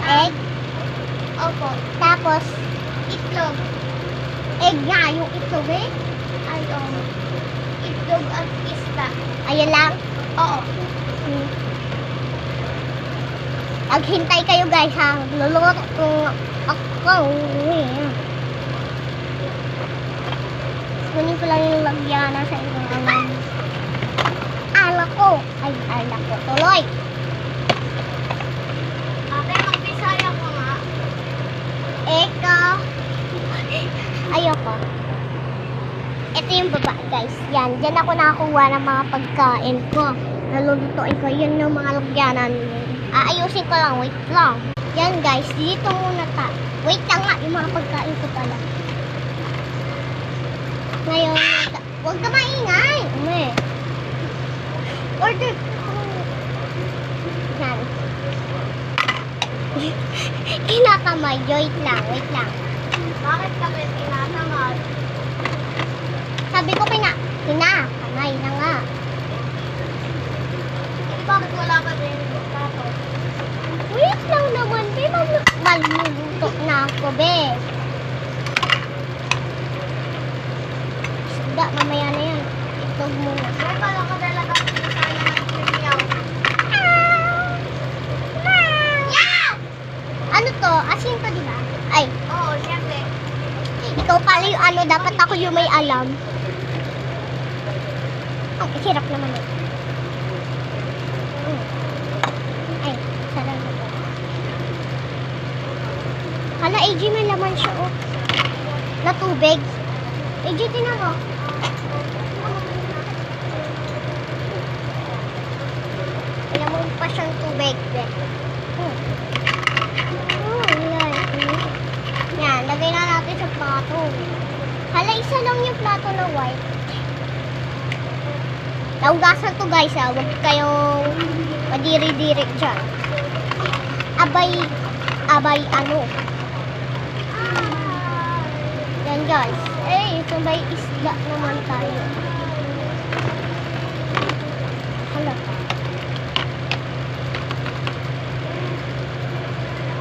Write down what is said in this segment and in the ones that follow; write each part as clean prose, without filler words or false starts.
Egg? Opo. Tapos, Itlog. egg nga, yung itlog eh. Ay, itlog at isda. Ayun lang. Oo. Maghintay kayo guys ha. Luluto kung ako. Kunin ko lang yung lagyanan sa ibang alam. Alak ko. Ay, alak ko. Tuloy. Ate, mag-bisaya ko nga. Eka. Ayoko. Ito yung baba guys. Yan. Diyan ako nakakuha ng mga pagkain ko. Nalulutuin ko. Yun yung mga lagyanan. Aayusin ko lang. Wait lang. Yan guys. Dito muna ta. Wait lang nga. Yung mga pagkain ko pala. Ngayon. Huwag ka maingay. Order. Yan. Kinakamay. Wait lang. Wait lang. Bakit kami tinatamad? Sabi ko kinakamay na nga. Bakit wala ka din yung plato? Wait lang naman, be. Maluluto na ako, be. Isda, mamaya na yan. Itlog muna. Ay, pala ka talaga pinasaya ng premium. Yeah! Ano to? Asin to, di ba? Ay, Oo, syempre. ikaw pala yung ano. Dapat ako yung may alam. Ang hirap naman eh. Ay, sarap na to. Hala, AJ, may laman siya, oh. Na tubig. AJ, tinan mo. Ilamon pa siyang tubig, be. Yan, lagay na natin sa plato. Hala, isa lang yung plato na white. Naugasan to guys ha. Huwag kayong madiri-diri dyan. Abay ano. Yan guys. Eh, ito may isda naman tayo. Hala.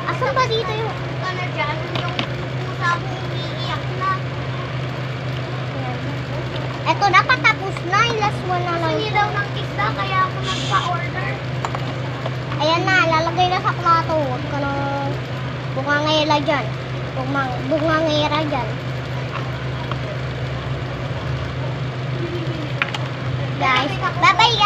Asan ba dito yung... Ka na dyan, yung pusa mo umiiyak na. Yan. Eto na, patapos na. Yung last one na lang. Gusto niya daw ng isda, kaya ako nagpa-order. Ayan na, lalagay na sa plato. Huwag ka nang bungangera dyan. Bungangera dyan. Guys, bye-bye guys.